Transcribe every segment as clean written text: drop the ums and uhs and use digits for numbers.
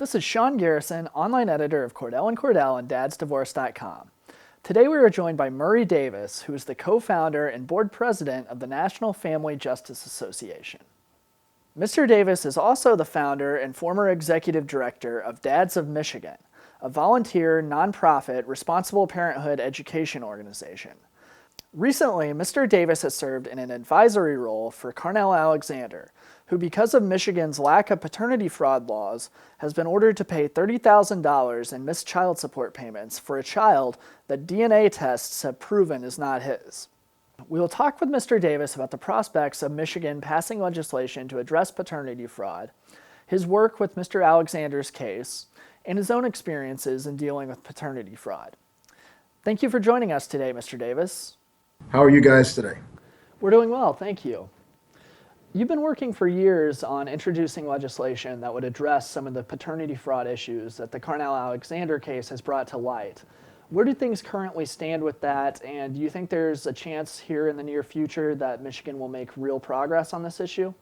This is Sean Garrison, online editor of Cordell & Cordell and DadsDivorce.com. Today we are joined by Murray Davis, who is the co-founder and board president of the National Family Justice Association. Mr. Davis is also the founder and former executive director of Dads of Michigan, a volunteer, nonprofit, responsible parenthood education organization. Recently, Mr. Davis has served in an advisory role for Carnell Alexander, who, because of Michigan's lack of paternity fraud laws, has been ordered to pay $30,000 in missed child support payments for a child that DNA tests have proven is not his. We will talk with Mr. Davis about the prospects of Michigan passing legislation to address paternity fraud, his work with Mr. Alexander's case, and his own experiences in dealing with paternity fraud. Thank you for joining us today, Mr. Davis. How are you guys today? We're doing well, thank you. You've been working for years on introducing legislation that would address some of the paternity fraud issues that the Carnell Alexander case has brought to light. Where do things currently stand with that, and do you think there's a chance here in the near future that Michigan will make real progress on this issue?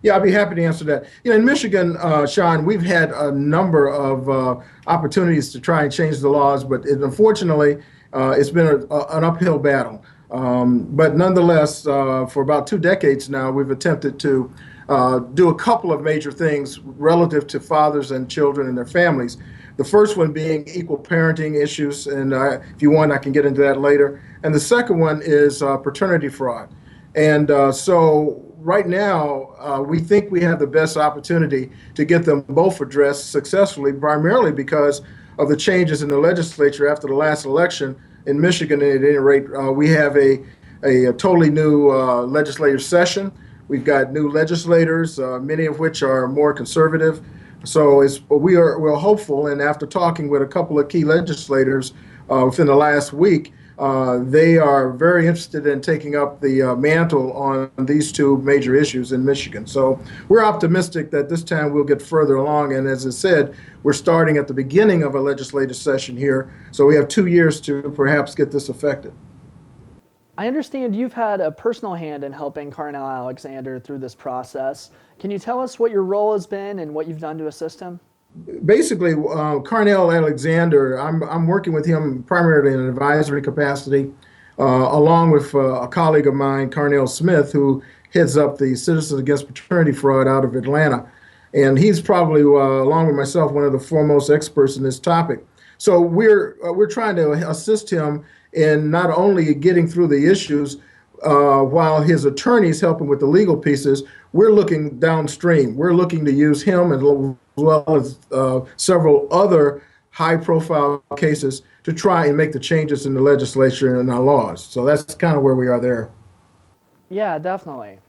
Yeah, I'd be happy to answer that. In Michigan, Sean, we've had a number of opportunities to try and change the laws, but unfortunately, it's been an uphill battle. But nonetheless, for about 2 decades now, we've attempted to do a couple of major things relative to fathers and children and their families. The first one being equal parenting issues, and if you want, I can get into that later. And the second one is paternity fraud. And so right now, we think we have the best opportunity to get them both addressed successfully, primarily because of the changes in the legislature after the last election. In Michigan, at any rate, we have a totally new legislative session. We've got new legislators, many of which are more conservative. So we're hopeful, and after talking with a couple of key legislators within the last week, they are very interested in taking up the mantle on these two major issues in Michigan. So we're optimistic that this time we'll get further along. And as I said, we're starting at the beginning of a legislative session here. So we have 2 years to perhaps get this effective. I understand you've had a personal hand in helping Carnell Alexander through this process. Can you tell us what your role has been and what you've done to assist him? Basically, Carnell Alexander, I'm working with him primarily in an advisory capacity, along with a colleague of mine, Carnell Smith, who heads up the Citizens Against Paternity Fraud out of Atlanta. And he's probably, along with myself, one of the foremost experts in this topic. So we're trying to assist him in not only getting through the issues, while his attorneys help him with the legal pieces. We're looking downstream. We're looking to use him as well as several other high-profile cases to try and make the changes in the legislature and our laws. So that's kind of where we are there. Yeah, definitely.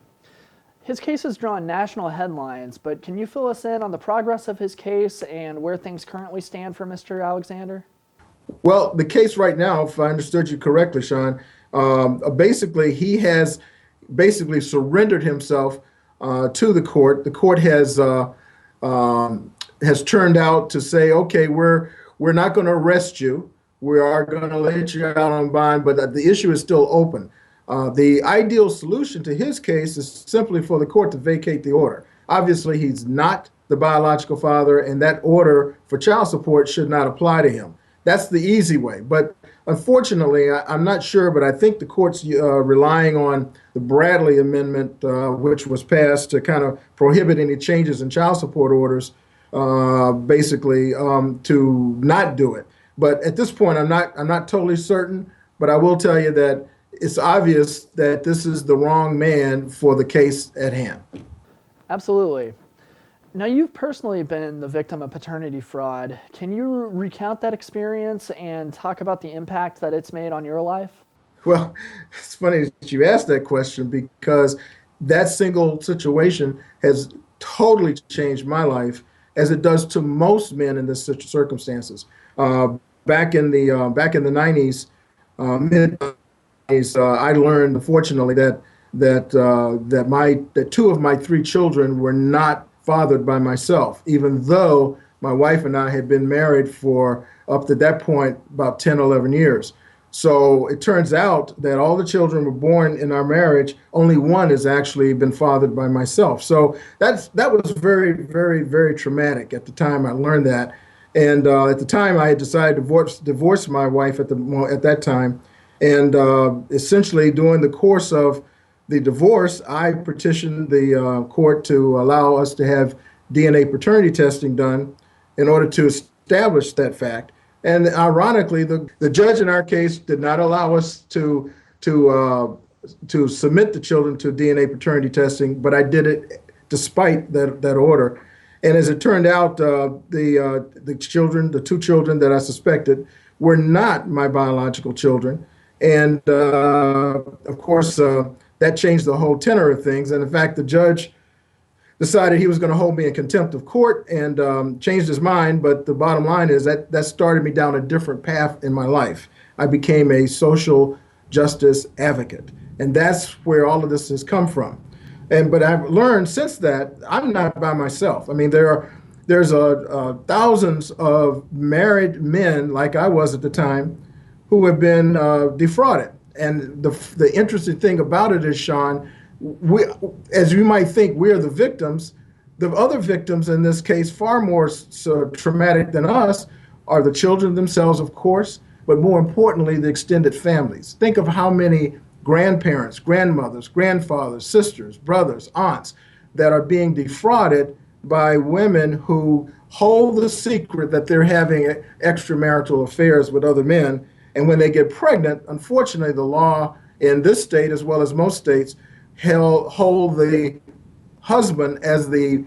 His case has drawn national headlines, but can you fill us in on the progress of his case and where things currently stand for Mr. Alexander? Well, the case right now, if I understood you correctly, Sean, basically he has surrendered himself to the court. The court has turned out to say, okay, we're not going to arrest you. We are going to let you out on bond, but the issue is still open. The ideal solution to his case is simply for the court to vacate the order. Obviously, he's not the biological father, and that order for child support should not apply to him. That's the easy way. But unfortunately, I'm not sure, but I think the court's relying on the Bradley Amendment, which was passed to kind of prohibit any changes in child support orders, basically to not do it. But at this point, I'm not totally certain, but I will tell you that it's obvious that this is the wrong man for the case at hand. Absolutely. Now, you've personally been the victim of paternity fraud. Can you recount that experience and talk about the impact that it's made on your life? Well, it's funny that you asked that question because that single situation has totally changed my life, as it does to most men in this circumstances. Back in the 90s, mid-90s, I learned, unfortunately, that 2 of my 3 children were not fathered by myself, even though my wife and I had been married for up to that point about 10, 11 years. So it turns out that all the children were born in our marriage. Only one has actually been fathered by myself. So that was very, very, very traumatic at the time I learned that. And at the time, I had decided to divorce my wife at that time. And essentially, during the course of the divorce, I petitioned the court to allow us to have DNA paternity testing done in order to establish that fact. And ironically, the judge in our case did not allow us to submit the children to DNA paternity testing, but I did it despite that order. And as it turned out, the two children that I suspected, were not my biological children. And of course, that changed the whole tenor of things. And in fact, the judge decided he was going to hold me in contempt of court and changed his mind. But the bottom line is that started me down a different path in my life. I became a social justice advocate. And that's where all of this has come from. But I've learned since that I'm not by myself. I mean, there's thousands of married men like I was at the time who have been defrauded. And the interesting thing about it is, Sean, as you might think, we're the victims. The other victims in this case, far more traumatic than us, are the children themselves, of course, but more importantly, the extended families. Think of how many grandparents, grandmothers, grandfathers, sisters, brothers, aunts that are being defrauded by women who hold the secret that they're having extramarital affairs with other men. And when they get pregnant, unfortunately, the law in this state, as well as most states, hold the husband as the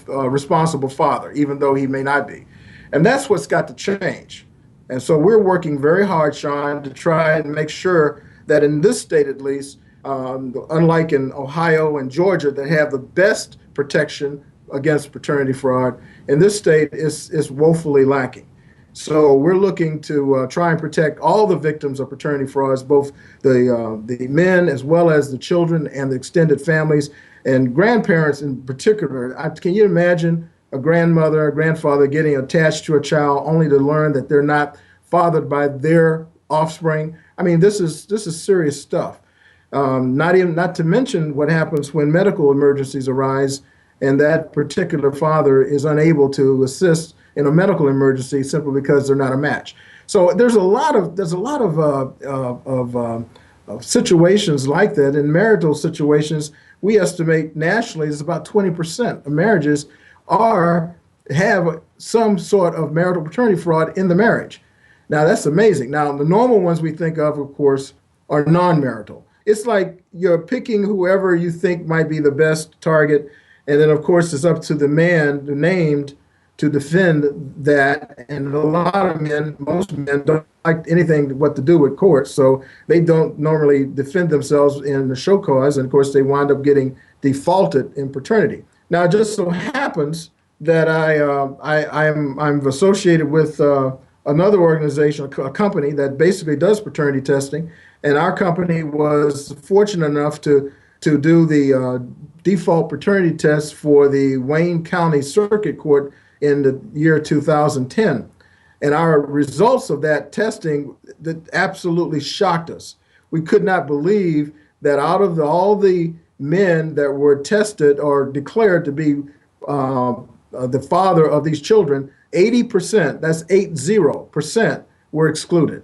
responsible father, even though he may not be. And that's what's got to change. And so we're working very hard, Sean, to try and make sure that in this state, at least, unlike in Ohio and Georgia that have the best protection against paternity fraud, in this state is woefully lacking. So we're looking to try and protect all the victims of paternity frauds, both the men as well as the children and the extended families and grandparents in particular. Can you imagine a grandmother, a grandfather getting attached to a child only to learn that they're not fathered by their offspring? I mean, this is serious stuff. Not to mention what happens when medical emergencies arise and that particular father is unable to assist in a medical emergency simply because they're not a match. So there's a lot of situations like that. In marital situations, we estimate nationally it's about 20% of marriages have some sort of marital paternity fraud in the marriage. Now, that's amazing. Now, the normal ones we think of course, are non-marital. It's like you're picking whoever you think might be the best target. And then, of course, it's up to the man named to defend that. And a lot of men, most men, don't like anything what to do with court. So they don't normally defend themselves in the show cause. And, of course, they wind up getting defaulted in paternity. Now, it just so happens that I'm associated with another organization, a company that basically does paternity testing. And our company was fortunate enough to do the default paternity test for the Wayne County Circuit Court in the year 2010. And our results of that testing that absolutely shocked us. We could not believe that out of all the men that were tested or declared to be the father of these children, 80%, that's 80%, were excluded.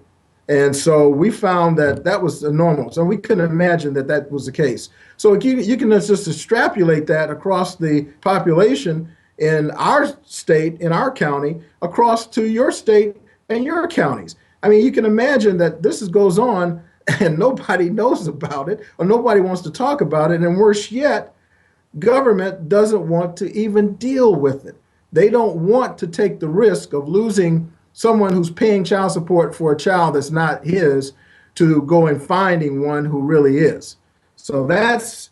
And so we found that was normal. So we couldn't imagine that was the case. So you can just extrapolate that across the population in our state, in our county, across to your state and your counties. I mean, you can imagine that this goes on and nobody knows about it or nobody wants to talk about it. And worse yet, government doesn't want to even deal with it. They don't want to take the risk of losing someone who's paying child support for a child that's not his to go and finding one who really is. So that's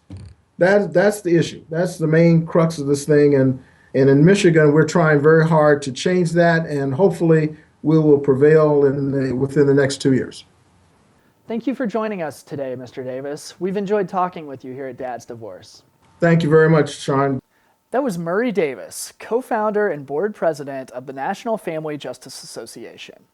the issue. That's the main crux of this thing. And in Michigan, we're trying very hard to change that, and hopefully we will prevail within the next 2 years. Thank you for joining us today, Mr. Davis. We've enjoyed talking with you here at Dad's Divorce. Thank you very much, Sean. That was Murray Davis, co-founder and board president of the National Family Justice Association.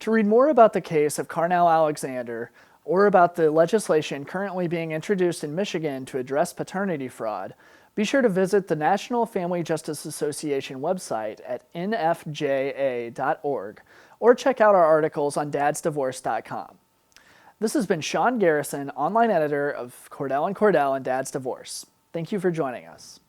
To read more about the case of Carnell Alexander or about the legislation currently being introduced in Michigan to address paternity fraud, be sure to visit the National Family Justice Association website at nfja.org or check out our articles on DadsDivorce.com. This has been Sean Garrison, online editor of Cordell & Cordell and Dad's Divorce. Thank you for joining us.